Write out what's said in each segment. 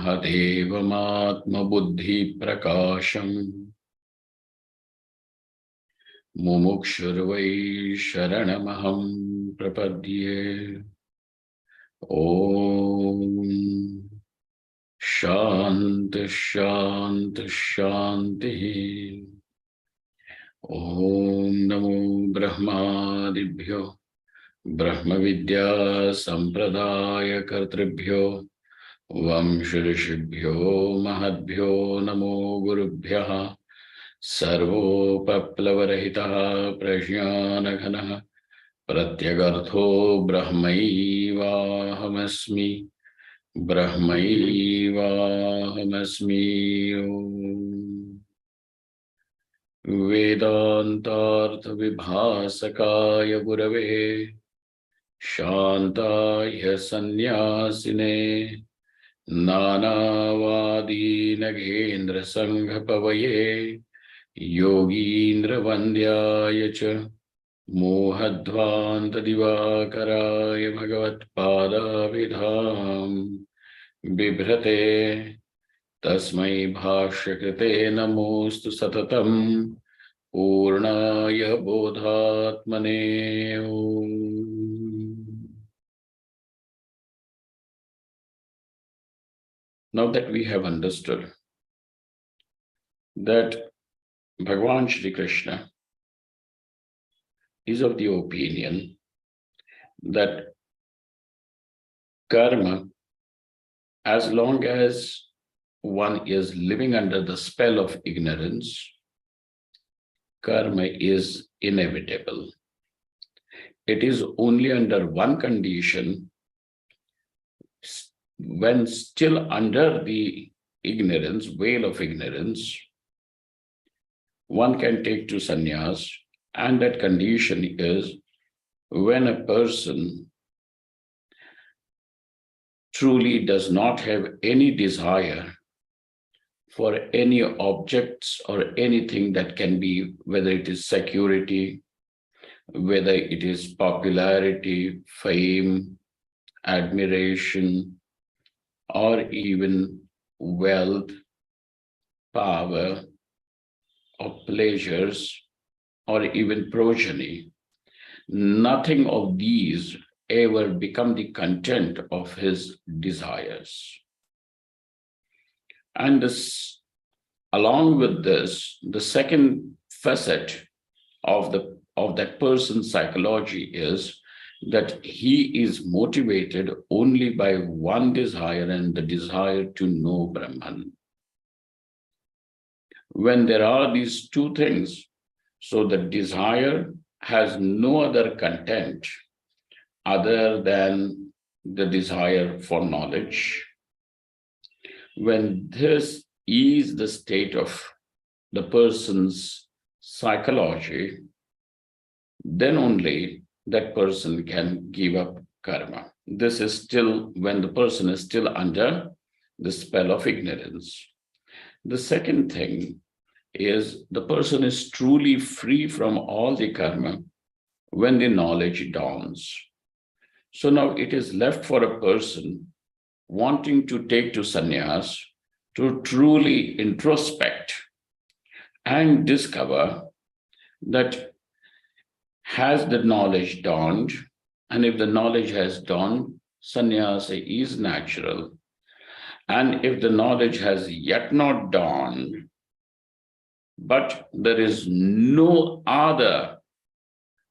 महदेवमात्मबुद्धिप्रकाशम् मुमुक्षुर्वै शरणमहं प्रपद्ये। ॐ शान्ति शान्ति शान्तिः। ॐ नमो ब्रह्मादिभ्यो ब्रह्मविद्या संप्रदायकर्तृभ्यो वंश ऋषिभ्यो महद्भ्यो नमो गुरुभ्यः। सर्वोपप्लवरहितः प्रज्ञानघनः प्रत्यगर्थो ब्रह्मैवाहमस्मि ब्रह्मैवाहमस्मि। वेदान्तार्थविभासकाय गुरवे शान्ताय सन्न्यासिने नानावादीनगेन्द्रसङ्घपवये योगीन्द्रवन्द्याय च मोहध्वान्तदिवाकराय भगवत्पादाभिधां बिभ्रते तस्मै भाष्यकृते नमोऽस्तु सततं पूर्णाय बोधात्मने। Now that we have understood that Bhagavan Shri Krishna is of the opinion that karma, as long as one is living under the spell of ignorance, karma is inevitable. It is only under one condition, when still under the ignorance, veil of ignorance, one can take to sannyas, and that condition is when a person truly does not have any desire for any objects or anything that can be, whether it is security, whether it is popularity, fame, admiration, or even wealth, power, or pleasures, or even progeny. Nothing of these ever become the content of his desires. And this, along with this, the second facet of that person's psychology is that he is motivated only by one desire, and the desire to know Brahman. When there are these two things, so the desire has no other content other than the desire for knowledge. When this is the state of the person's psychology, then only that person can give up karma. This is still when the person is still under the spell of ignorance. The second thing is the person is truly free from all the karma when the knowledge dawns. So now it is left for a person wanting to take to sannyas to truly introspect and discover that has the knowledge dawned, and if the knowledge has dawned, sannyasa is natural. And if the knowledge has yet not dawned, but there is no other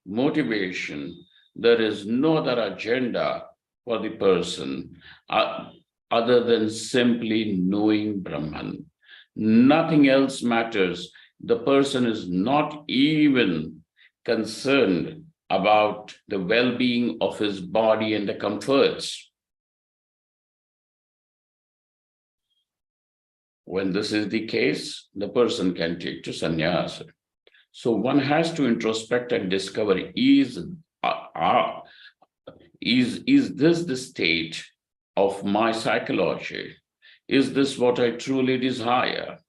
motivation, there is no other agenda for the person other than simply knowing Brahman. Nothing else matters. The person is not even concerned about the well-being of his body and the comforts. When this is the case, the person can take to sannyasa. So one has to introspect and discover, is this the state of my psychology? Is this what I truly desire?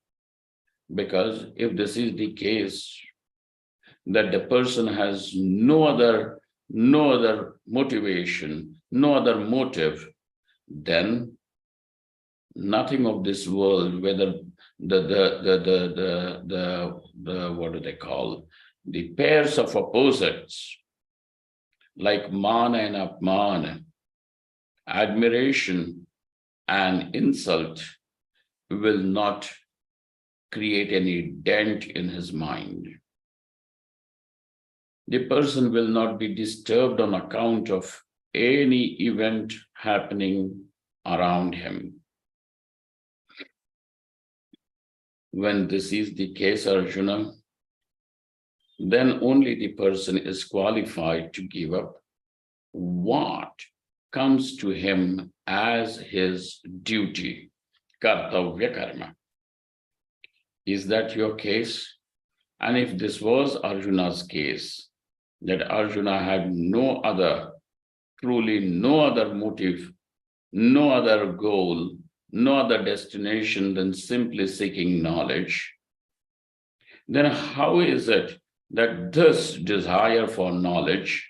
Because if this is the case, that the person has no other motivation, no other motive, then nothing of this world, whether the what do they call, the pairs of opposites like man and apman, admiration and insult, will not create any dent in his mind. The person will not be disturbed on account of any event happening around him. When this is the case, Arjuna, then only the person is qualified to give up what comes to him as his duty, kartavya karma. Is that your case? And if this was Arjuna's case, that Arjuna had no other, truly no other motive, no other goal, no other destination than simply seeking knowledge, then how is it that this desire for knowledge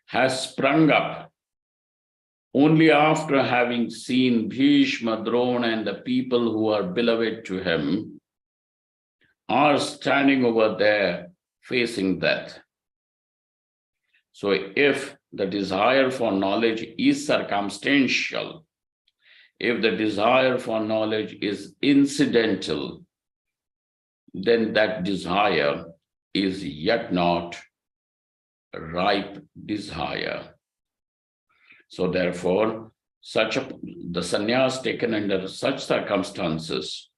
has sprung up only after having seen Bhishma, Drona, and the people who are beloved to him are standing over there facing death? So if the desire for knowledge is circumstantial, if the desire for knowledge is incidental, then that desire is yet not ripe desire. So therefore, the sannyas taken under such circumstances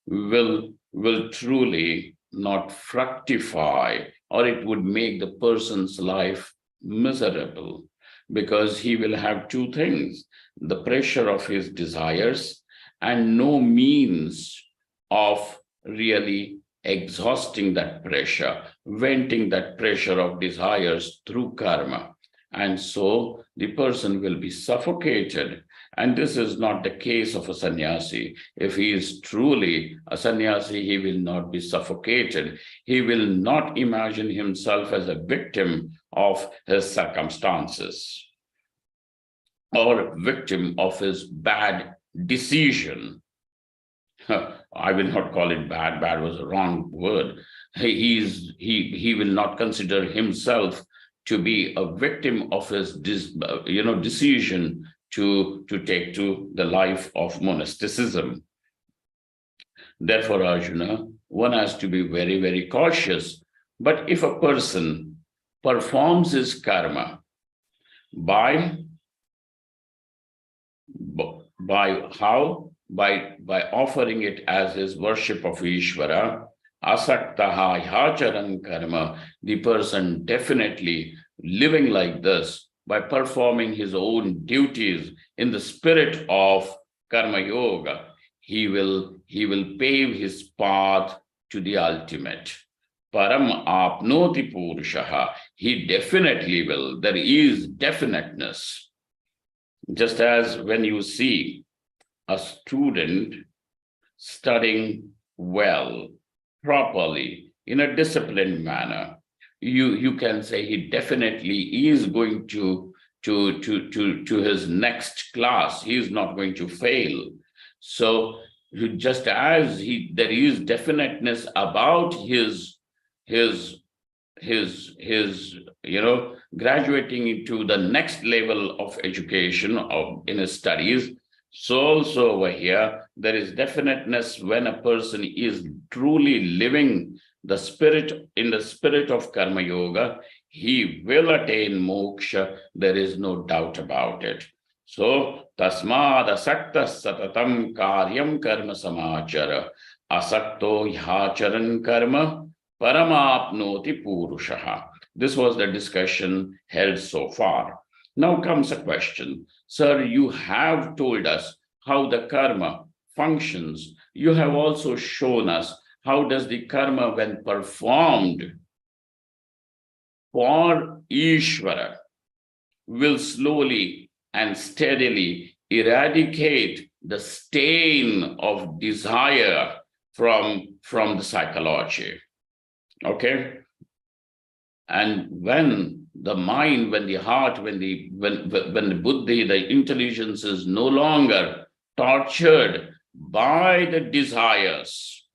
will truly not fructify, or it would make the person's life miserable, because he will have two things: the pressure of his desires and no means of really exhausting that pressure, venting that pressure of desires through karma. And so the person will be suffocated. And this is not the case of a sannyasi. If he is truly a sannyasi, he will not be suffocated. He will not imagine himself as a victim of his circumstances or victim of his bad decision. I will not call it bad. Bad was a wrong word. He will not consider himself to be a victim of his decision to take to the life of monasticism. Therefore, Arjuna, one has to be very, very cautious. But if a person performs his karma by how? By offering it as his worship of Ishvara, asaktaha yacharan karma, the person definitely living like this, by performing his own duties in the spirit of karma yoga, he will pave his path to the ultimate. Param apnoti purushaha, he definitely will. There is definiteness. Just as when you see a student studying well, properly, in a disciplined manner, you can say he definitely is going to his next class. He is not going to fail. So just as there is definiteness about his graduating into the next level of education in his studies, so also over here, there is definiteness when a person is truly living in the spirit of karma yoga, he will attain moksha. There is no doubt about it. So, tasmad asakta satatam karyam karma samachara, asakto yacharan karma paramapnoti purushaha. This was the discussion held so far. Now comes a question. Sir, you have told us how the karma functions. You have also shown us how does the karma, when performed for Ishvara, will slowly and steadily eradicate the stain of desire from the psychology. Okay? And when the mind, when the heart, when the buddhi, the intelligence is no longer tortured by the desires.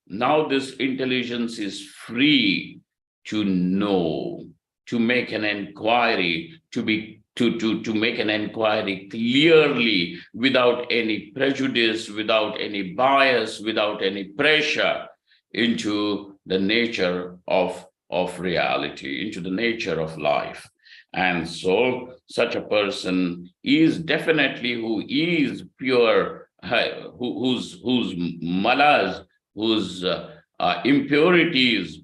Now this intelligence is free to know, to make an inquiry, to make an inquiry clearly, without any prejudice, without any bias, without any pressure, into the nature of reality, into the nature of life. And so such a person is definitely who is pure, whose malas, whose impurities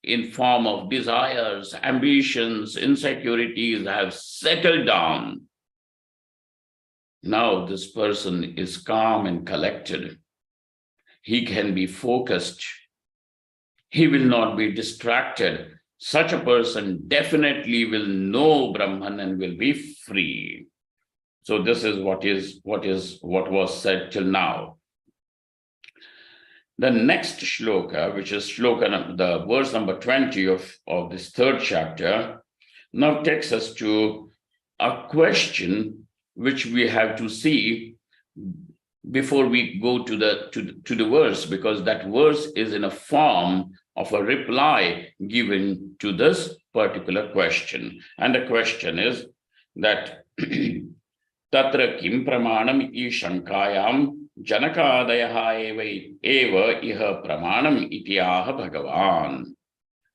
in form of desires, ambitions, insecurities have settled down. Now this person is calm and collected. He can be focused. He will not be distracted. Such a person definitely will know Brahman and will be free. So this is what was said till now. The next shloka, which is shloka, the verse number 20 of this third chapter, now takes us to a question which we have to see before we go to the verse, because that verse is in a form of a reply given to this particular question. And the question is that Tatra kim pramanam iti shankayam janakadayaha eva iha pramanam iti aha Bhagavan.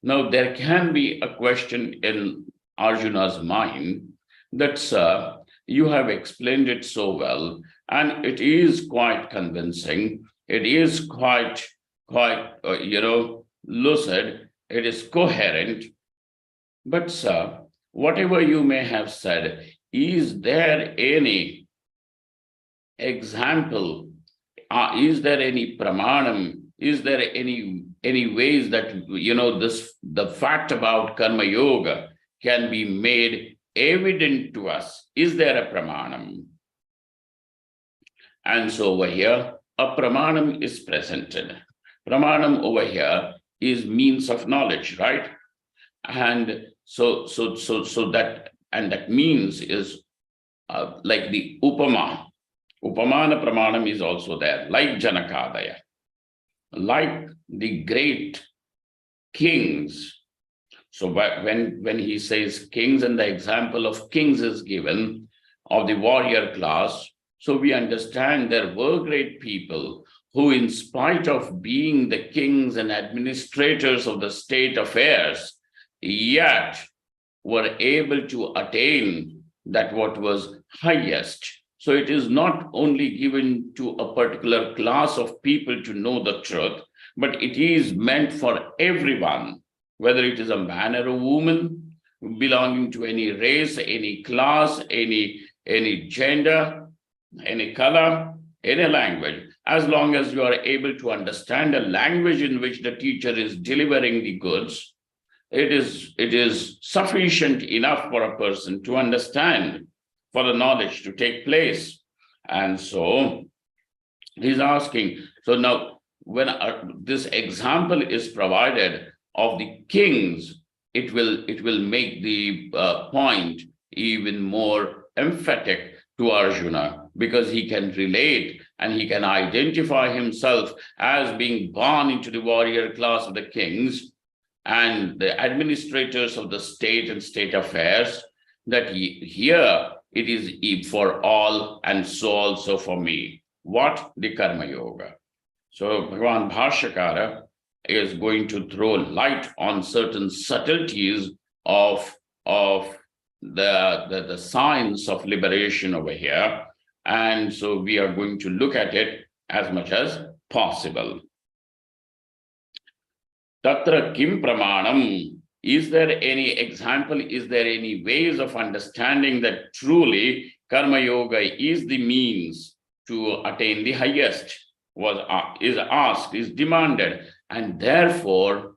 Now there can be a question in Arjuna's mind that, sir, you have explained it so well, and it is quite convincing. It is quite lucid. It is coherent. But sir, whatever you may have said, is there any example? Is there any pramanam? Is there any ways that the fact about karma yoga can be made evident to us? Is there a pramanam? And so over here, a pramanam is presented. Pramanam over here is means of knowledge, right? And so that means is like the upama. Upamana pramanam is also there, like Janakadaya, like the great kings. So when he says kings, and the example of kings is given of the warrior class, so we understand there were great people who, in spite of being the kings and administrators of the state affairs, yet were able to attain that what was highest. So it is not only given to a particular class of people to know the truth, but it is meant for everyone, whether it is a man or a woman, belonging to any race, any class, any gender, any color, any language. As long as you are able to understand a language in which the teacher is delivering the goods, it is sufficient enough for a person to understand, for the knowledge to take place. And so he's asking, so now when this example is provided of the kings, it will make the point even more emphatic to Arjuna, because he can relate and he can identify himself as being born into the warrior class of the kings and the administrators of the state and state affairs, that here it is for all, and so also for me. What? The Karma Yoga. So Bhagavan Bhashyakara is going to throw light on certain subtleties of the science of liberation over here. And so we are going to look at it as much as possible. Tatra kim pramanam? Is there any example? Is there any ways of understanding that truly Karma Yoga is the means to attain the highest? Is asked, is demanded. And therefore,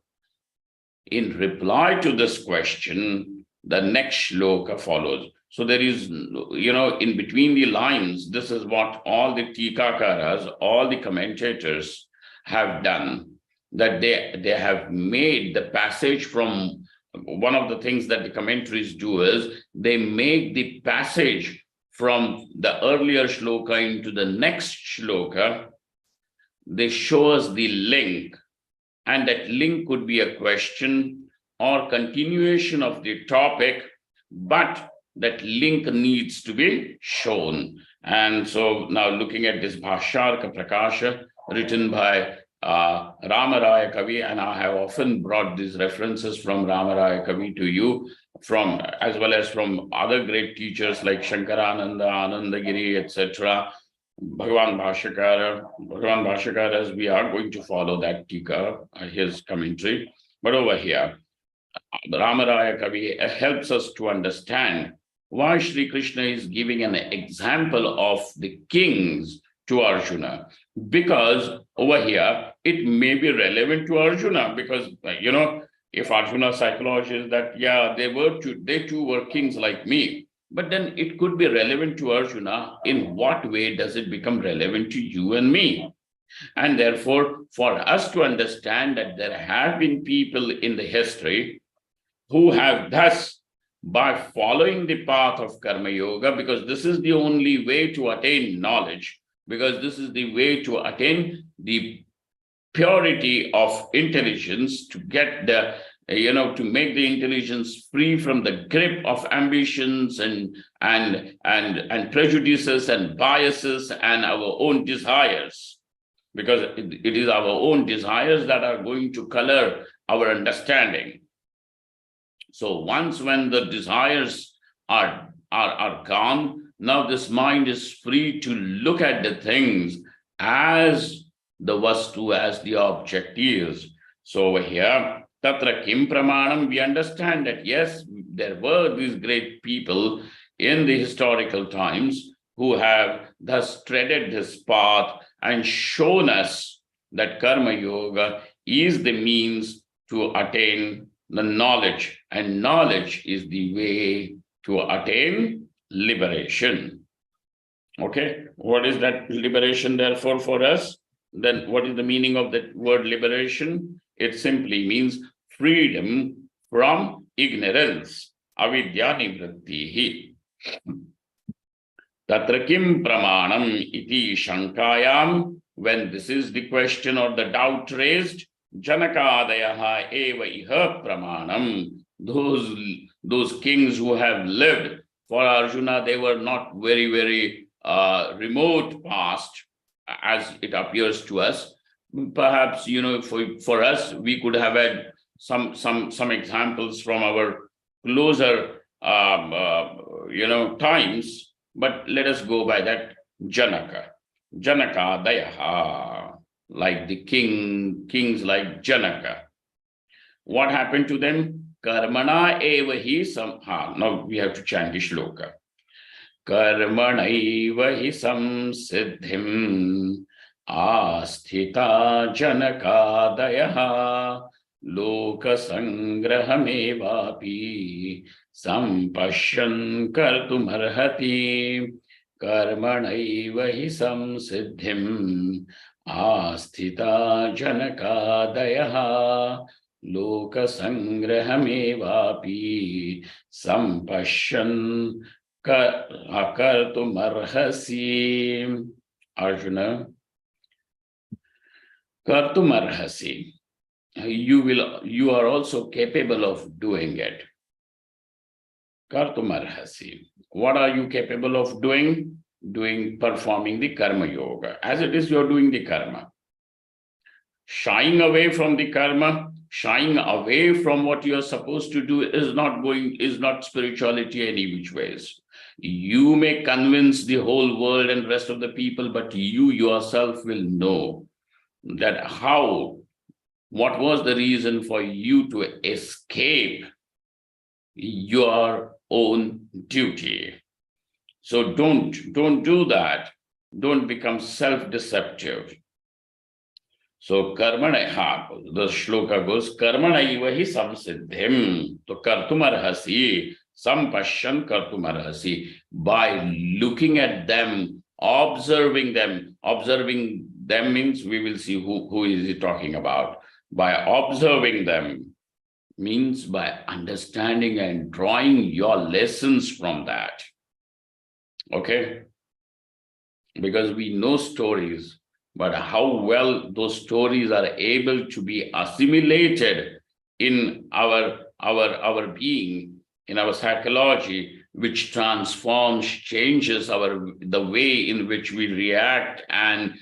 in reply to this question, the next shloka follows. So there is, in between the lines, this is what all the tikakaras, all the commentators have done, that they have made the passage from, one of the things that the commentaries do is they make the passage from the earlier shloka into the next shloka, they show us the link, and that link could be a question or continuation of the topic, but that link needs to be shown. And so now looking at this Bhasharka Prakasha written by Ramaraya Kavi, and I have often brought these references from Ramaraya Kavi to you, from as well as from other great teachers like Shankarananda, Anandagiri, etc. Bhagavan Bhashakara, as we are going to follow that tika, his commentary. But over here, Ramaraya Kavi helps us to understand why Sri Krishna is giving an example of the kings to Arjuna. Because over here, it may be relevant to Arjuna, because, if Arjuna's psychology is that, yeah, they too were kings like me. But then it could be relevant to Arjuna. In what way does it become relevant to you and me? And therefore, for us to understand that there have been people in the history who have thus, by following the path of Karma Yoga, because this is the only way to attain knowledge, because this is the way to attain the purity of intelligence, to get the to make the intelligence free from the grip of ambitions and prejudices and biases and our own desires, because it is our own desires that are going to color our understanding. So once when the desires are gone, now this mind is free to look at the things as the vastu, as the object is. So over here, Tatra Kim Pramanam, we understand that yes, there were these great people in the historical times who have thus treaded this path and shown us that Karma Yoga is the means to attain the knowledge, and knowledge is the way to attain liberation. Okay, what is that liberation therefore for us? Then what is the meaning of that word liberation? It simply means freedom from ignorance. Avidya nivrittihi. Tatra kim pramanam iti shankayam. When this is the question or the doubt raised, Janakadayaha eva iha pramanam. Those kings who have lived, for Arjuna, they were not very remote past, as it appears to us. Perhaps, for us, we could have had some examples from our closer, times, but let us go by that Janaka Dayaha, like the kings like Janaka. What happened to them? Karmana eva hi samha. Now we have to chant the shloka. Karmana eva hi samsiddhim asthita janakadayaha loka sangrahamevapi sampashyan kartumarhati. Karmana eva hi samsiddhim asthita janakadayaha loka sangrahamevapi sampashyan kartumarhasi. Arjuna, kartumarhasi, you are also capable of doing it. Kartumarhasi, what are you capable of doing? Performing the karma yoga. As it is, you are doing the karma. Shying away from the karma, shying away from what you are supposed to do is not spirituality any which ways. You may convince the whole world and rest of the people, but you yourself will know that what was the reason for you to escape your own duty. So don't do that. Don't become self-deceptive. So karmana, the shloka goes, karmana iva hi samsiddhim. So kartumarhasi, sampashyan kartumarhasi. By looking at them, observing them means we will see who is he talking about. By observing them means by understanding and drawing your lessons from that. Okay? Because we know stories, but how well those stories are able to be assimilated in our being, in our psychology, which transforms, changes the way in which we react and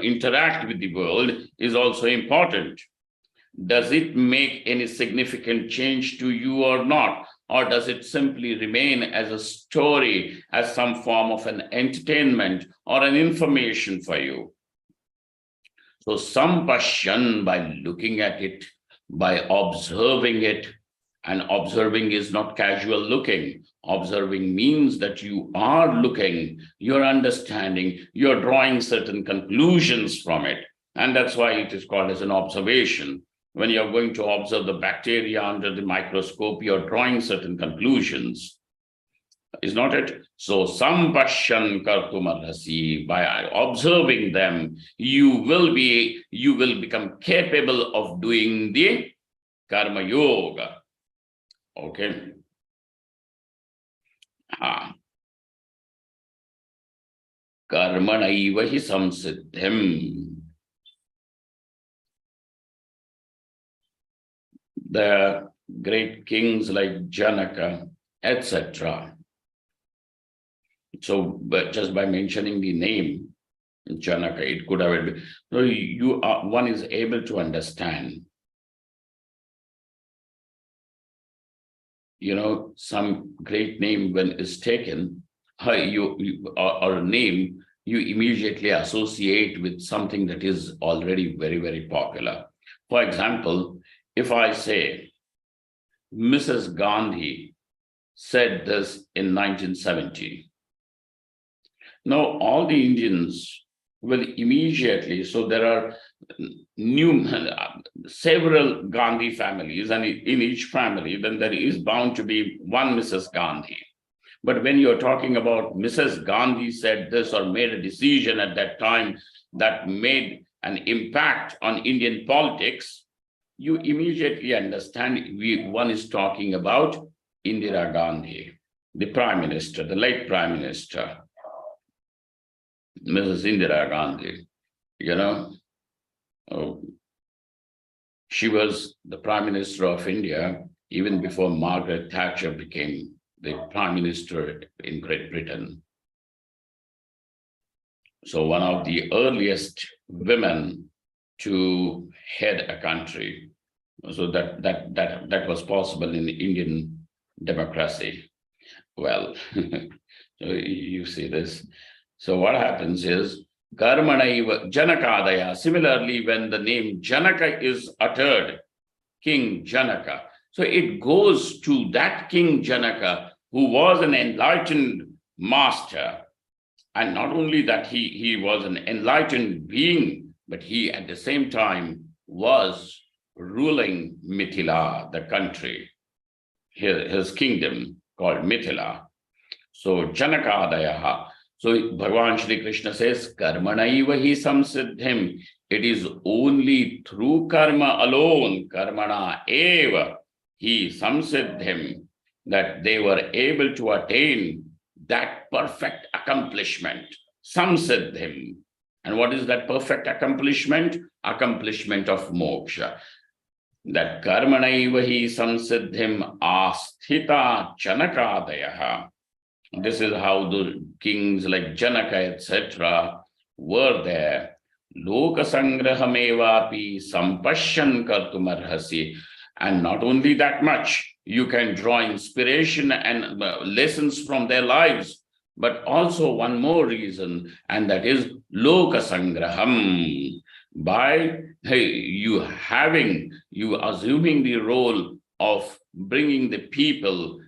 interact with the world, is also important. Does it make any significant change to you or not? Or does it simply remain as a story, as some form of an entertainment or an information for you? So sampashyan, by looking at it, by observing it, and observing is not casual looking. Observing means that you are looking, you're understanding, you're drawing certain conclusions from it. And that's why it is called as an observation. When you're going to observe the bacteria under the microscope, you're drawing certain conclusions. Is not it? So sampashyan kartumarhasi, by observing them, you will become capable of doing the karma yoga. Okay. Karmanaiva hi samsiddhim. The great kings like Janaka, etc. So, but just by mentioning the name Janaka, it could have been. So one is able to understand. Some great name when is taken, or a name, you immediately associate with something that is already very, very popular. For example, if I say, Mrs. Gandhi said this in 1970, now all the Indians will immediately, so there are several Gandhi families, and in each family, then there is bound to be one Mrs. Gandhi. But when you're talking about Mrs. Gandhi said this or made a decision at that time that made an impact on Indian politics, you immediately understand one is talking about Indira Gandhi, the Prime Minister, the late Prime Minister, Mrs. Indira Gandhi. She was the Prime Minister of India even before Margaret Thatcher became the Prime Minister in Great Britain. So one of the earliest women to head a country. So that was possible in Indian democracy. Well, you see this. So what happens is, Karmanaiva Janakadaya. Similarly, when the name Janaka is uttered, King Janaka, so it goes to that King Janaka, who was an enlightened master. And not only that he was an enlightened being, but he at the same time was ruling Mithila, the country, his kingdom called Mithila. So Janakadayaha. So Bhagavan Shri Krishna says, Karmanaiva hi samsiddhim. It is only through karma alone, karmana eva hi samsiddhim, that they were able to attain that perfect accomplishment, samsiddhim. And what is that perfect accomplishment? Accomplishment of moksha. That karmanaiva hi samsiddhim asthita janakadayaha. This is how the kings like Janaka, etc., were there. Loka sangrahamevapi sampashyan kartumarhasi. And not only that much, you can draw inspiration and lessons from their lives, but also one more reason, and that is Loka sangraham. By you assuming the role of bringing the people,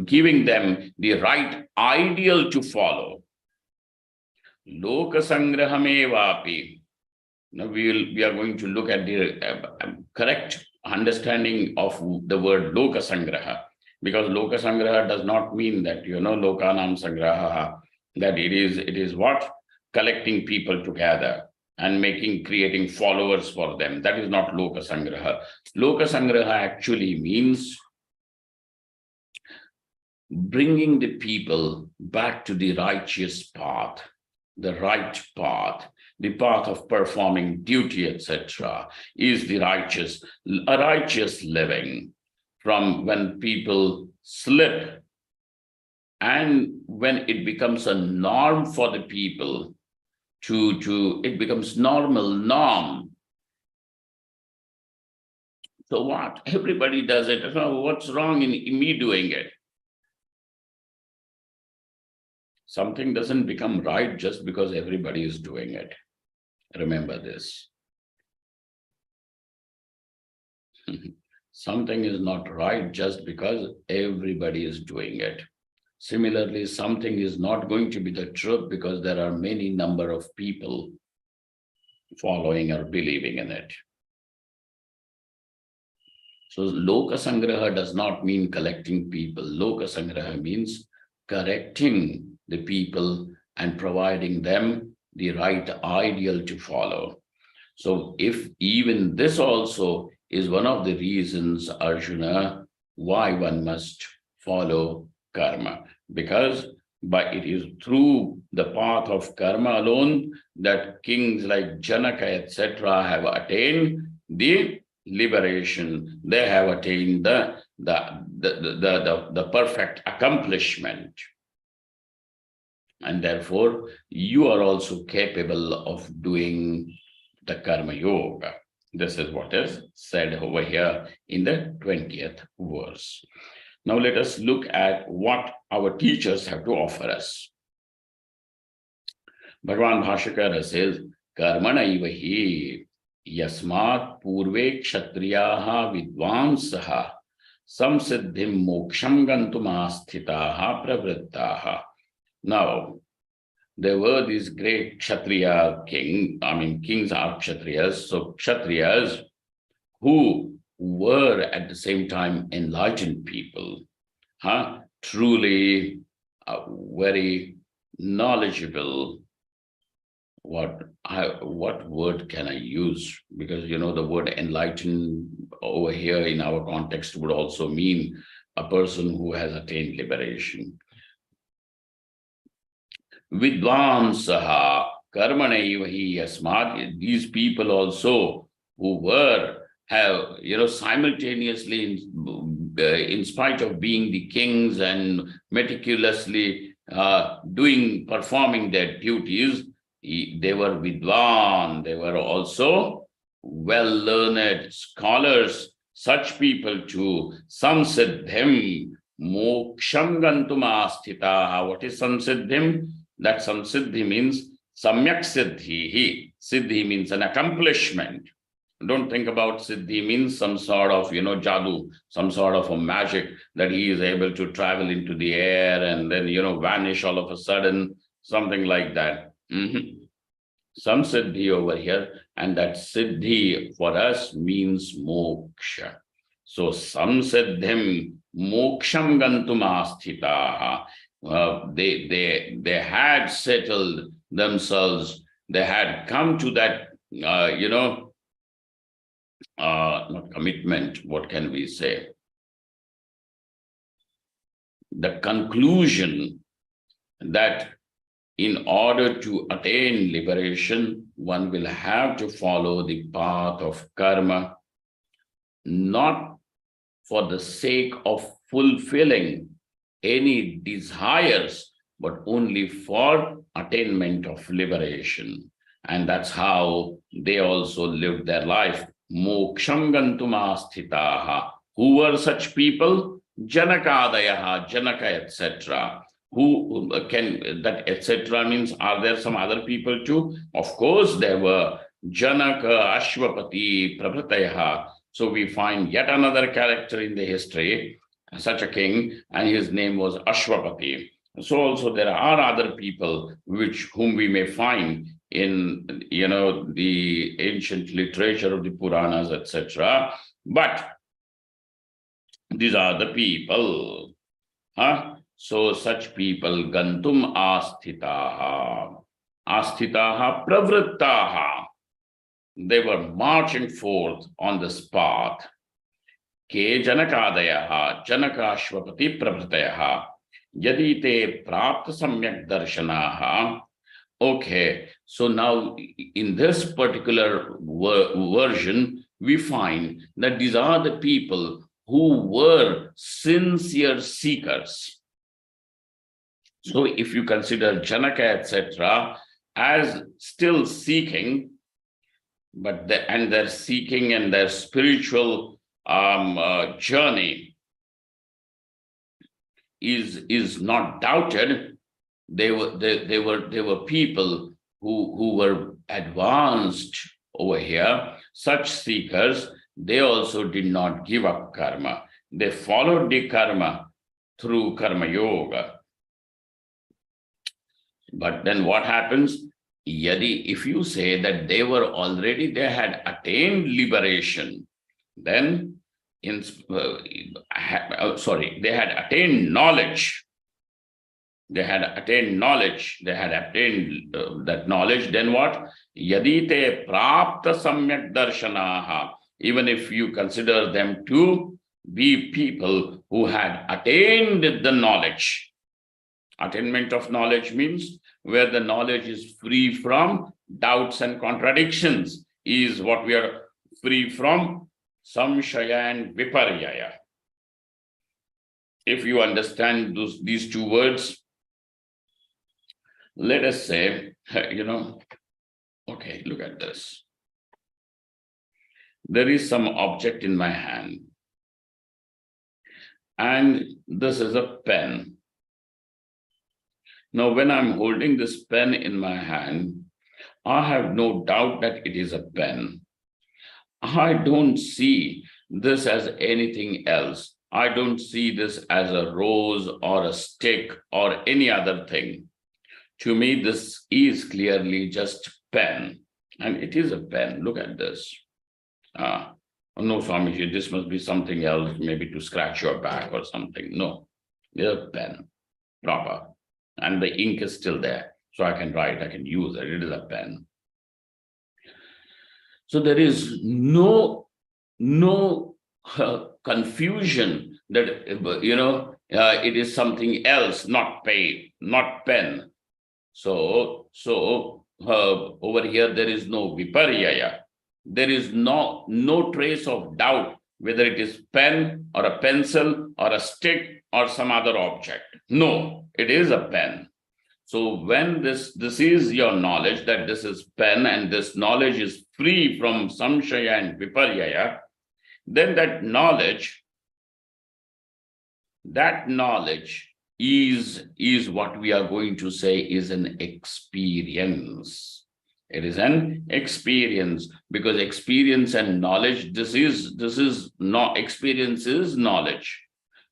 giving them the right ideal to follow. Loka sangrahamevapi. Now we are going to look at the correct understanding of the word Loka sangraha, because Loka sangraha does not mean that, Lokanam sangraha, that it is what? Collecting people together and creating followers for them. That is not Loka sangraha. Loka sangraha actually means bringing the people back to the righteous path, the right path, the path of performing duty, etc., is a righteous living. From when people slip and when it becomes a norm for the people it becomes norm. So what? Everybody does it. What's wrong in me doing it? Something doesn't become right just because everybody is doing it. Remember this. Something is not right just because everybody is doing it. Similarly, something is not going to be the truth because there are many number of people following or believing in it. So Loka Sangraha does not mean collecting people. Loka Sangraha means correcting the people and providing them the right ideal to follow. So if even this also is one of the reasons, Arjuna, why one must follow karma, because it is through the path of karma alone that kings like Janaka, etc., have attained the liberation. They have attained the perfect accomplishment. And therefore, you are also capable of doing the karma yoga. This is what is said over here in the 20th verse. Now let us look at what our teachers have to offer us. Bhagavan Bhashakara says, Karmanaiva hi yasmat purve kshatriyaha vidvansaha samsiddhim moksham gantumasthitaha pravrittaha. Now, there were these great Kshatriya kings are Kshatriyas. So Kshatriyas who were at the same time enlightened people, truly very knowledgeable. What word can I use? Because the word enlightened over here in our context would also mean a person who has attained liberation. Vidvansaha karmanaiva hi yasmat. These people also who have simultaneously in spite of being the kings and meticulously performing their duties, they were vidwan, they were also well-learned scholars. Such people too, samsiddhim moksham gantumasthitaha. What is samsiddhim? That samsiddhi means samyak siddhi. Siddhi means an accomplishment. Don't think about siddhi means some sort of, jadoo, some sort of a magic that he is able to travel into the air and then, vanish all of a sudden, something like that. Some siddhi over here, and that siddhi for us means moksha. So samsiddhim moksham gantumasthitaha. They had settled themselves. They had come to that, not commitment. What can we say? The conclusion that in order to attain liberation, one will have to follow the path of karma, not for the sake of fulfilling any desires, but only for attainment of liberation. And that's how they also lived their life. Moksham gantumasthitaha. Who were such people? Janakadayaha, Janaka, etc. Who can, that etc. means, are there some other people too? Of course there were. Janaka, Ashwapati, Prabhatayaha. So we find yet another character in the history, such a king, and his name was Ashwapati. So also there are other people whom we may find in the ancient literature of the Puranas, etc. But these are the people. So such people, gantum asthitaha. Asthitaha pravrittaha. They were marching forth on this path. Ke janakadayaha, janakashvapati pravrittayaha. Yadi te prapta samyak darshanaha. Okay, so now in this particular version, we find that these are the people who were sincere seekers. So if you consider Janaka, etc., as still seeking, but their seeking and their spiritual journey is not doubted. They were people who were advanced over here. Such seekers, they also did not give up karma. They followed the karma through karma yoga. But then what happens? Yadi, if you say that they had attained liberation, then they had attained knowledge. They had attained that knowledge, then what? Yadi te prapta samyak darshanaha. Even if you consider them to be people who had attained the knowledge. Attainment of knowledge means where the knowledge is free from doubts and contradictions, is what we are free from samshaya and viparyaya. If you understand these two words, let us say, okay, look at this. There is some object in my hand, and this is a pen. Now, when I'm holding this pen in my hand, I have no doubt that it is a pen. I don't see this as anything else. I don't see this as a rose or a stick or any other thing. To me, this is clearly just pen, and it is a pen. Look at this. No, Swamiji, this must be something else, maybe to scratch your back or something. No, it's a pen, proper. And the ink is still there. So I can write, I can use it. It is a pen. So there is no confusion that, it is something else, not pen. So over here, there is no viparyaya. There is no trace of doubt whether it is pen or a pencil or a stick or some other object. No, it is a pen. So when this is your knowledge that this is pen and this knowledge is free from samshaya and viparyaya, then that knowledge is what we are going to say is an experience. It is an experience, because experience and knowledge, this is not, experience is knowledge.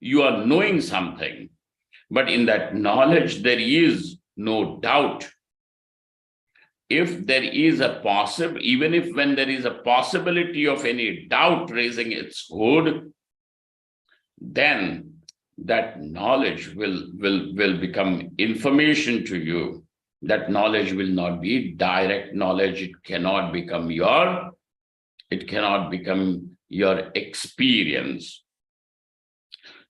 You are knowing something, but in that knowledge there is no doubt. If there is even if when there is a possibility of any doubt raising its hood, then that knowledge will become information to you. That knowledge will not be direct knowledge. It cannot become your experience.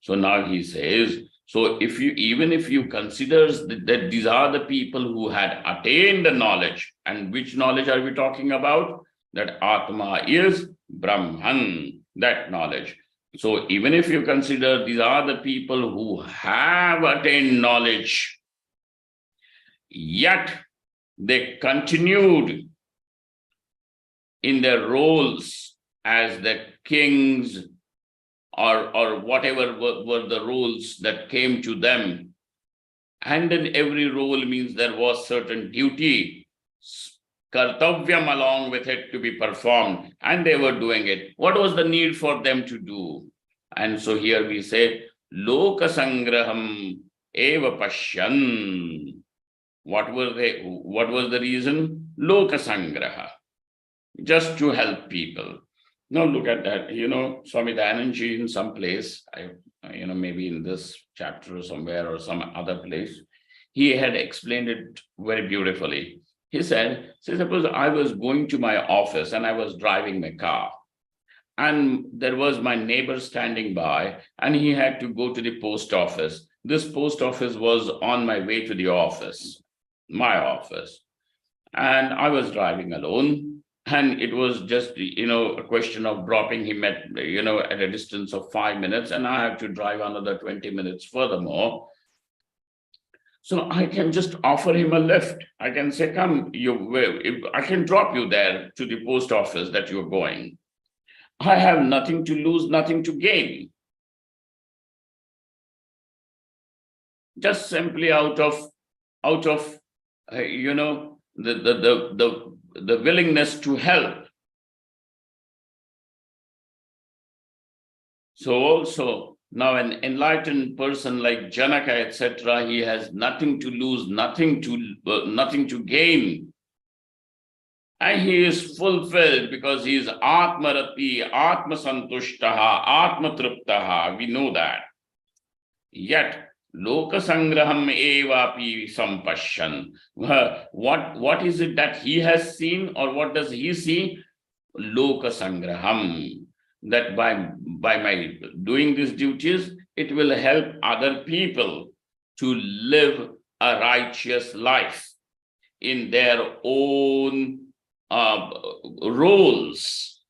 So now he says, so even if you consider that these are the people who had attained the knowledge, and which knowledge are we talking about? That Atma is Brahman, that knowledge. So even if you consider these are the people who have attained knowledge, yet they continued in their roles as the kings or whatever were the roles that came to them. And in every role means there was certain duty, kartavyam along with it to be performed, and they were doing it. What was the need for them to do? And so here we say, loka sangraham eva pashyan. What was the reason? Loka sangraha, just to help people. Now look at that, Swami Dayananji in some place, maybe in this chapter or somewhere or some other place, he had explained it very beautifully. He said, suppose I was going to my office and I was driving my car, and there was my neighbor standing by, and he had to go to the post office. this post office was on my way to the office, my office, and I was driving alone, and it was just, a question of dropping him at, at a distance of 5 minutes, and I have to drive another 20 minutes furthermore. So I can just offer him a lift. I can say, come, I can drop you there to the post office that you're going. I have nothing to lose, nothing to gain. Just simply out of the willingness to help. So also, now an enlightened person like Janaka, etc., he has nothing to lose, nothing to gain. And he is fulfilled because he is Atmarati, Atmasantushtaha, Atmatruptaha. We know that. Yet, Lokasangraham evapi sampashyan. What is it that he has seen, or what does he see? Lokasangraham. That by my doing these duties, it will help other people to live a righteous life in their own roles.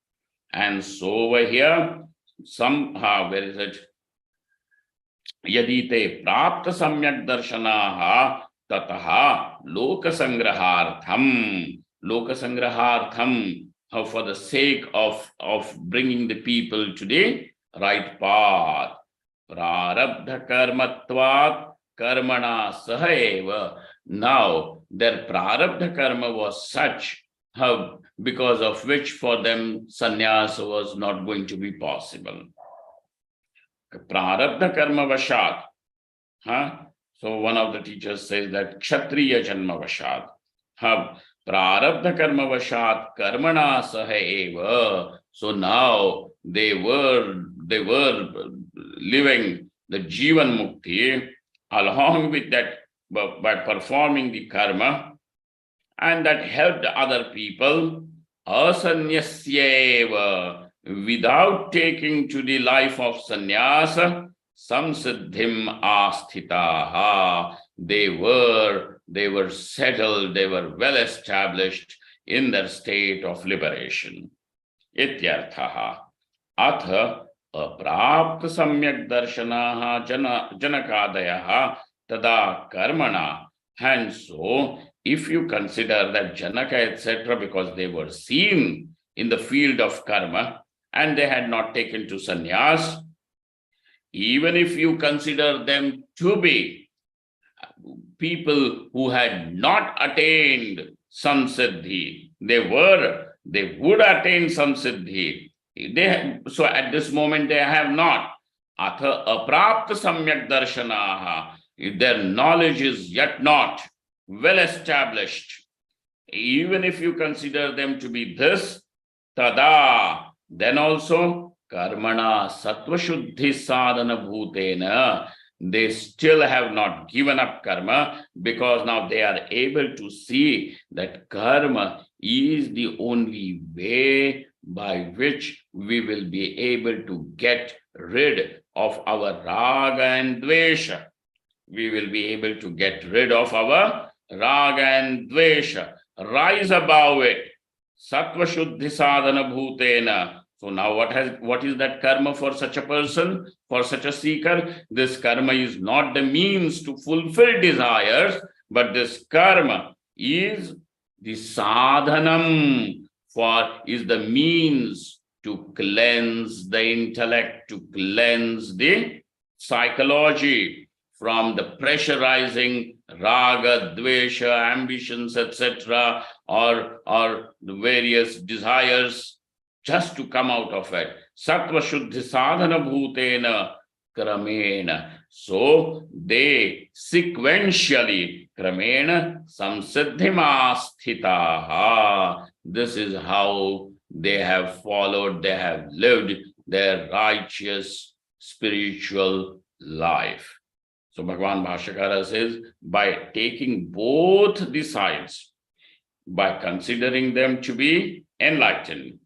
And so over here, somehow, where is it? Yadite prapta samyak darshanaha tataha lokasangrahartham, for the sake of bringing the people to the right path. Prarabdha karmatvat karmana sahaeva. Now, their prarabdha karma was such, because of which for them sannyasa was not going to be possible. Prarabdha karma vashat. So one of the teachers says that kshatriya janma vashat. Prarabdha karma vashat karmana sahaeva. So now they were living the jivan mukti along with that, by performing the karma, and that helped other people asanyasyeva, without taking to the life of sannyasa, samsiddhim asthitaha. They were settled, they were well established in their state of liberation. Ityarthaha. Atha aprapta samyak darshanaha janakadayaha tada karmana. And so, if you consider that Janaka, etc., because they were seen in the field of karma and they had not taken to sannyas, even if you consider them to be people who had not attained samsiddhi, they would attain samsiddhi. So at this moment they have not. Atha aprapta samyak darshanaha. Their knowledge is yet not well established. Even if you consider them to be this, tada, then also karmana sattva shuddhi sadhana bhutena, they still have not given up karma, because now they are able to see that karma is the only way by which we will be able to get rid of our raga and dvesha. We will be able to get rid of our raga and dvesha, rise above it. Sattva shuddhi sadhana bhutena. So now what is that karma for such a person, for such a seeker? This karma is not the means to fulfill desires, but this karma is the sadhanam, is the means to cleanse the intellect, to cleanse the psychology from the pressurizing raga, dvesha, ambitions, etc., or the various desires, just to come out of it. Sattva shuddhi sadhana bhutena kramena. So they sequentially, kramena, samsiddhimasthitaha. This is how they have followed, they have lived their righteous spiritual life. So Bhagavan Bhashyakara says, by taking both the sides, by considering them to be enlightened,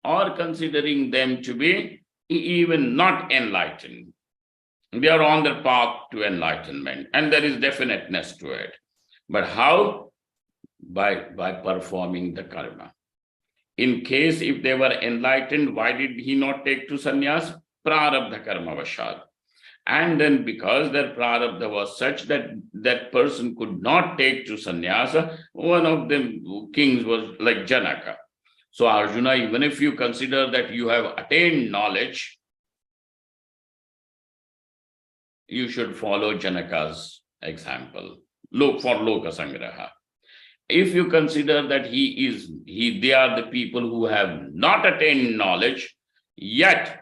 or considering them to be even not enlightened, They are on their path to enlightenment, and there is definiteness to it. But how? By performing the karma. In case if they were enlightened, why did he not take to sannyas? Prarabdha karma vashad. And then because their prarabdha was such that that person could not take to sannyasa, one of the kings was like Janaka. So Arjuna, even if you consider that you have attained knowledge, you should follow Janaka's example. Look for Loka Sangraha. If you consider that they are the people who have not attained knowledge yet,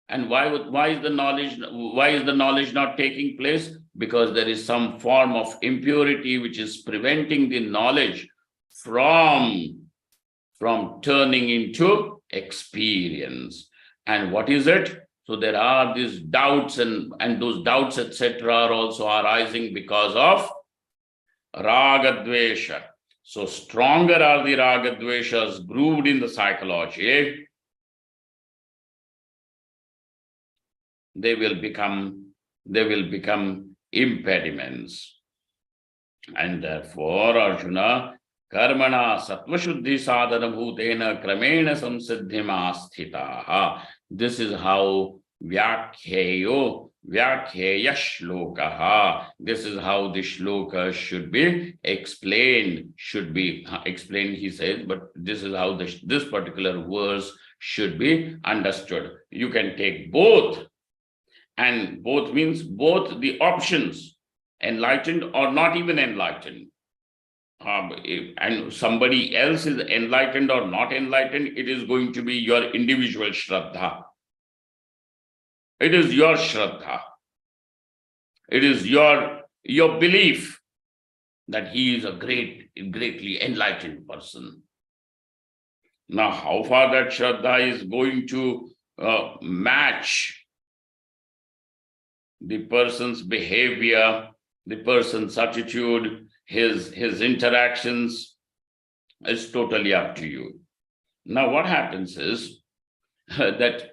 and why is the knowledge not taking place? Because there is some form of impurity which is preventing the knowledge from turning into experience. And what is it? So there are these doubts, and those doubts, etc., are also arising because of ragadvesha. So stronger are the ragadveshas grooved in the psychology. They will become impediments. And therefore, Arjuna, karmana sattvashuddhi sadhana bhutena kramena samsiddhim asthitaha. This is how vyakheya shlokaha. This is how the shloka should be explained. He says, but this is how this particular verse should be understood. You can take both, and both means both the options, enlightened or not even enlightened. And somebody else is enlightened or not enlightened, it is going to be your individual shraddha. It is your shraddha. It is your belief that he is a greatly enlightened person. Now, how far that shraddha is going to match the person's behavior, the person's attitude, his interactions, is totally up to you. Now, what happens is that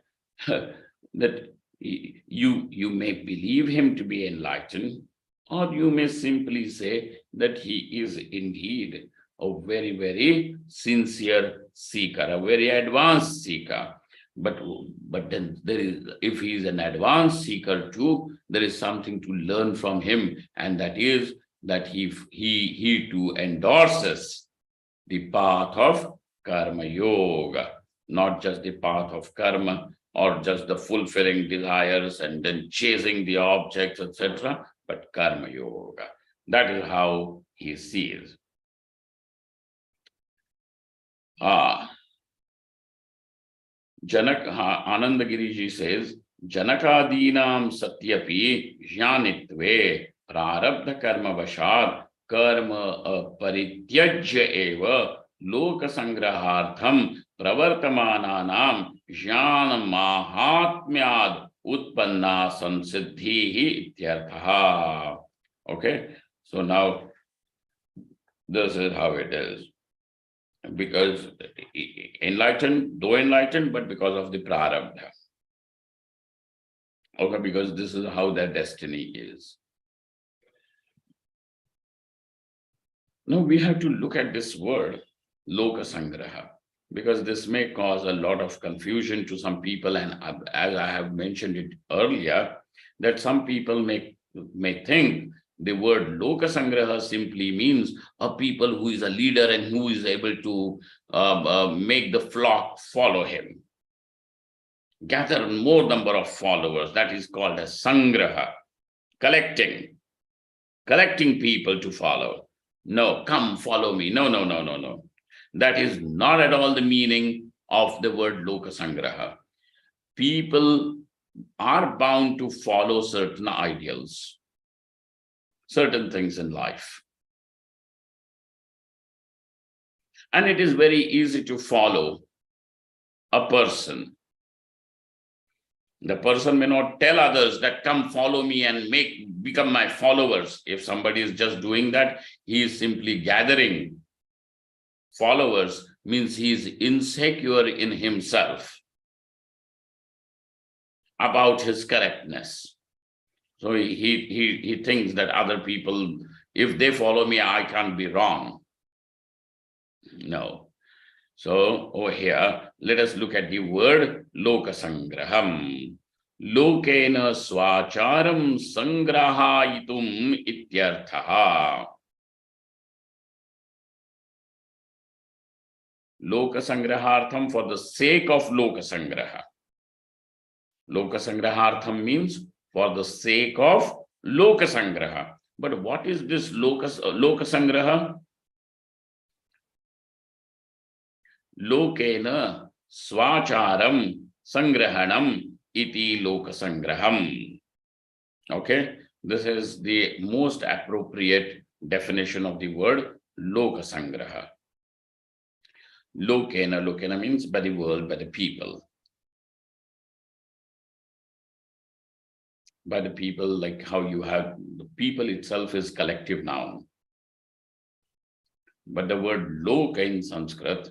you may believe him to be enlightened, or you may simply say that he is indeed a very, very sincere seeker, a very advanced seeker. But then if he is an advanced seeker too, there is something to learn from him, and that is that he too endorses the path of karma yoga, not just the path of karma or just the fulfilling desires and then chasing the objects, etc., but karma yoga. That is how he sees. Anandagiriji says, Janakadinam satyapi jnanitve prarabdha karma vashad karma parityajya eva loka sangrahartham pravartamananam jnana mahatmyad utpanna samsiddhihi ityartha. Okay, so now this is how it is. Because enlightened, but because of the prarabdha. Okay, because this is how their destiny is. Now we have to look at this word, Loka Sangraha, because this may cause a lot of confusion to some people, and as I have mentioned it earlier, that some people may think the word Loka Sangraha simply means a people who is a leader and who is able to make the flock follow him. Gather more number of followers, that is called as Sangraha, collecting people to follow. No, come follow me. No. That is not at all the meaning of the word Loka Sangraha. People are bound to follow certain ideals, certain things in life. And it is very easy to follow a person. The person may not tell others that come follow me and become my followers. If somebody is just doing that, he is simply gathering followers, means he is insecure in himself. about his correctness. So he thinks that other people, if they follow me, I can't be wrong. No. So over here, let us look at the word lokasangraham. Lokena swacharam sangrahayitum ityarthaha. Lokasangrahartham, for the sake of lokasangraha. Lokasangrahartham means for the sake of lokasangraha. But what is this lokasangraha? Lokena swacharam sangrahanam iti lokasangraham. Okay, this is the most appropriate definition of the word lokasangraha. Lokena means by the world, by the people. By the people, like how you have the people itself is collective noun. But the word loka in Sanskrit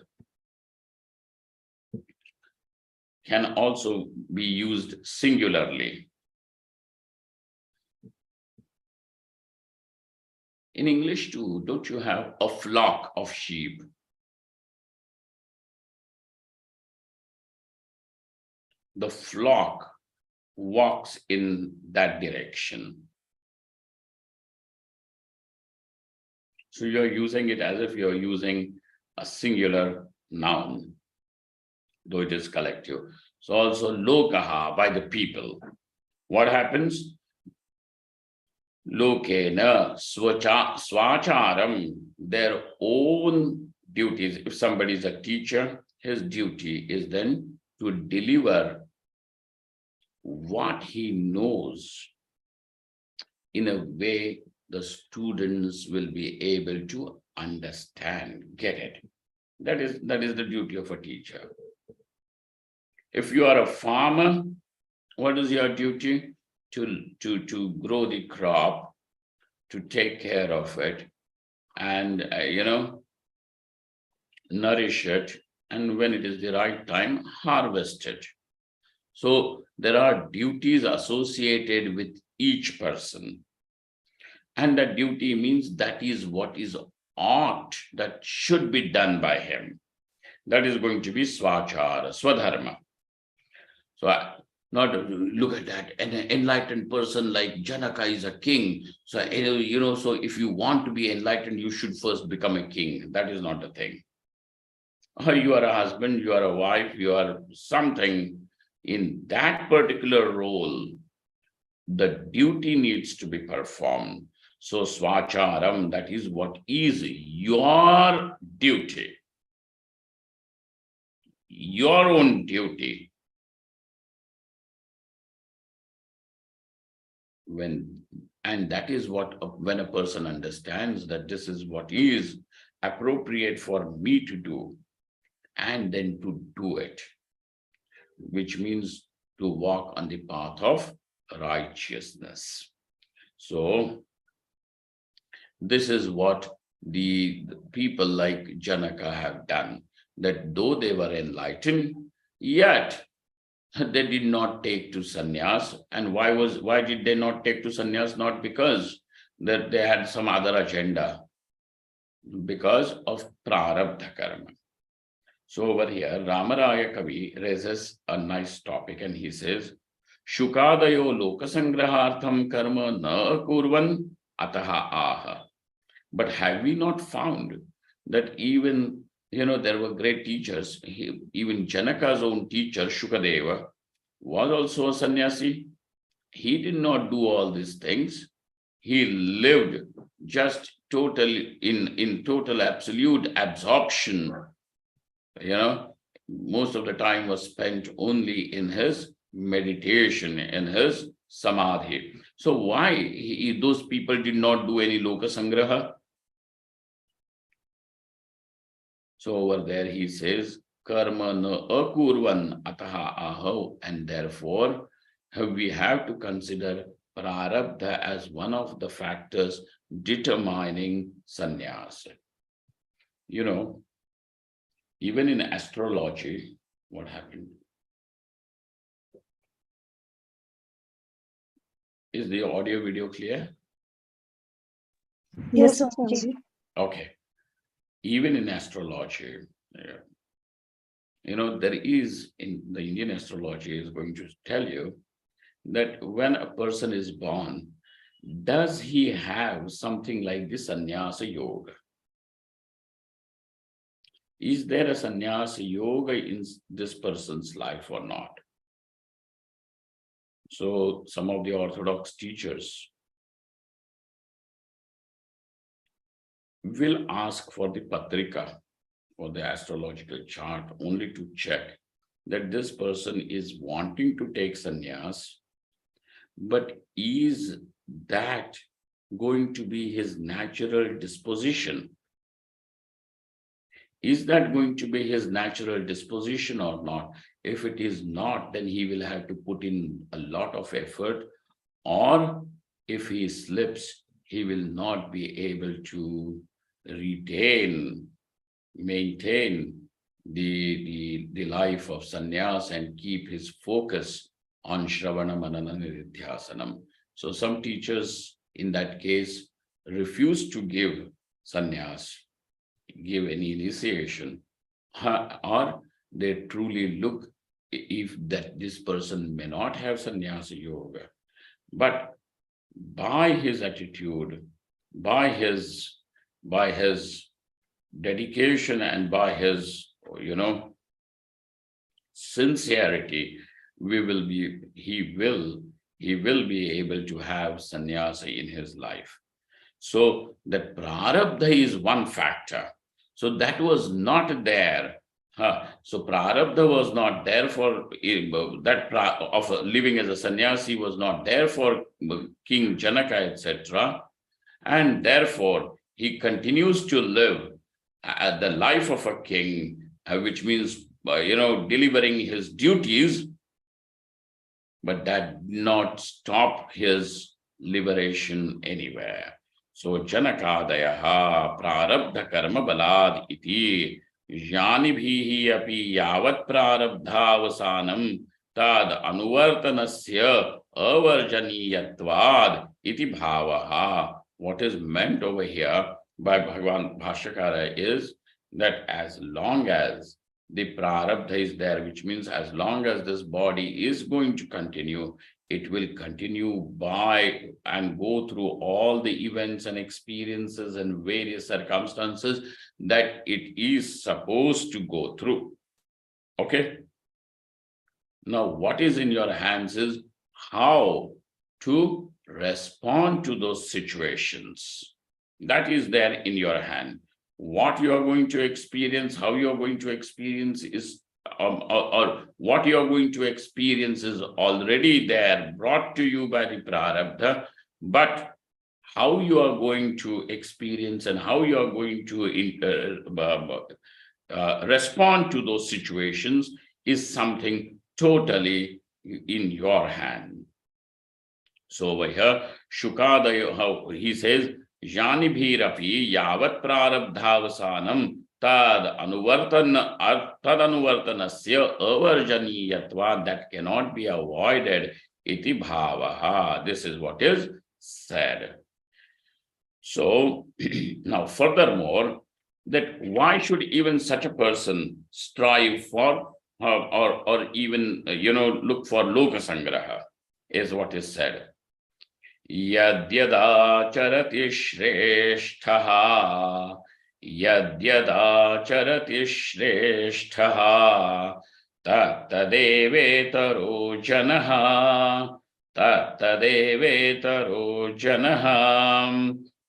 can also be used singularly. In English too, don't you have a flock of sheep? The flock walks in that direction. So you're using it as if you're using a singular noun, though it is collective. So also lokaha, by the people. What happens? Lokena swacharam, their own duties. If somebody is a teacher, his duty is then to deliver what he knows in a way the students will be able to understand, get it. That is the duty of a teacher. If you are a farmer, what is your duty? To grow the crop, to take care of it, and nourish it, and when it is the right time, harvest it. So there are duties associated with each person. And that duty means that is what is ought, that should be done by him. That is going to be swachara, swadharma. So not look at that, an enlightened person like Janaka is a king. So, so if you want to be enlightened, you should first become a king. That is not the thing. You are a husband, you are a wife, you are something. In that particular role, the duty needs to be performed. So swacharam, that is what is your duty, your own duty. And that is what, when a person understands that this is what is appropriate for me to do, and then to do it, which means to walk on the path of righteousness. So this is what the people like Janaka have done, that though they were enlightened, yet they did not take to sannyas. And why did they not take to sannyas? Not because that they had some other agenda, because of prarabdha karma. So over here, Ramaraya Kavi raises a nice topic, and he says, Shukadayo lokasangrahartham karma na kurvan ataha aha. But have we not found that even, there were great teachers, even Janaka's own teacher, Shukadeva, was also a sannyasi. He did not do all these things. He lived just in total absolute absorption. Most of the time was spent only in his meditation, in his samadhi. So why those people did not do any lokasangraha? So over there he says, karma na akurvan ataha aho, and therefore we have to consider prarabdha as one of the factors determining sannyas. Even in astrology, what happened? Is the audio video clear? Yes, Swamiji. Okay. Even in astrology, there is, in the Indian astrology is going to tell you that when a person is born, does he have something like this sannyasa yoga? Is there a sannyasa yoga in this person's life or not? So some of the orthodox teachers will ask for the patrika or the astrological chart only to check that this person is wanting to take sannyas, but is that going to be his natural disposition? Is that going to be his natural disposition or not? If it is not, then he will have to put in a lot of effort, or if he slips, he will not be able to maintain the life of sannyas and keep his focus on Shravana Manana Nididhyasanam. So some teachers in that case refuse to give sannyas, give any initiation, or they truly look if that this person may not have sannyasa yoga, but by his attitude, by his dedication, and by his sincerity, he will be able to have sannyasa in his life. So that prarabdha is one factor. So that was not there. So prarabdha was not there for of living as a sannyasi was not there for King Janaka, etc. And therefore he continues to live the life of a king, which means delivering his duties, but that did not stop his liberation anywhere. So Janakadayaha prarabdha karma balad iti yanibhihi api yavat prarabdhavasanam tad anuvartanasya avarjaniyatvad iti bhavaha. What is meant over here by Bhagavan Bhashyakara is that as long as the prarabdha is there, which means as long as this body is going to continue, it will continue by and go through all the events and experiences and various circumstances that it is supposed to go through. Okay? Now, what is in your hands is how to respond to those situations. That is there in your hand. What you are going to experience, how you are going to experience is, or what you are going to experience is already there, brought to you by the prarabdha, but how you are going to experience and how you are going to respond to those situations is something totally in your hand. So over here, Shukadayo, how he says, Janibhirapi yavat prarabdhavasanam tad anuvartanasya avarjaniyatva, that cannot be avoided, iti bhavaha. This is what is said. So now furthermore, that why should even such a person strive for or even look for loka sangraha, is what is said. Yadyadacharati shresthaha tattadevetaro janaha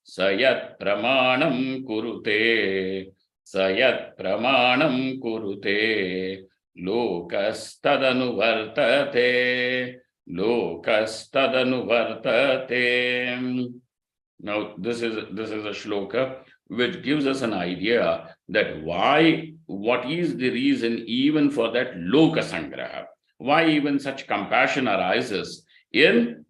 sayat pramanam kurute lokastadanuvartate. Now this is a shloka which gives us an idea that what is the reason even for that loka sangraha, why even such compassion arises in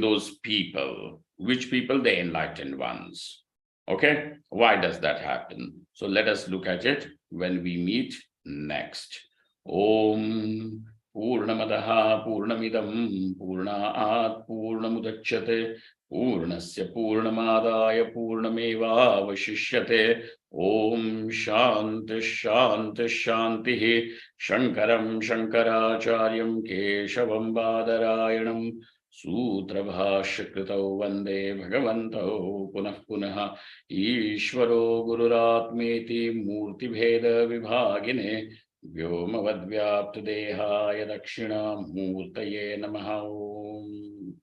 those people. Which people? The enlightened ones. Okay, why does that happen? So let us look at it when we meet next. Om पूर्णमदः पूर्णमिदं पूर्णात् पूर्णमुदच्यते पूर्णस्य पूर्णमादाय पूर्णमेवावशिष्यते। ओम शांति शांति शांतिः। शंकरं शंकराचार्यं केशवं बादरायणं सूत्रभाष्यकृतौ वन्दे भगवन्तौ पुनः पुनः। ईश्वरो गुरुरात्मेति मूर्तिभेद विभागिने व्योमवद्व्याप्तदेहाय दक्षिणामूर्तये नमः।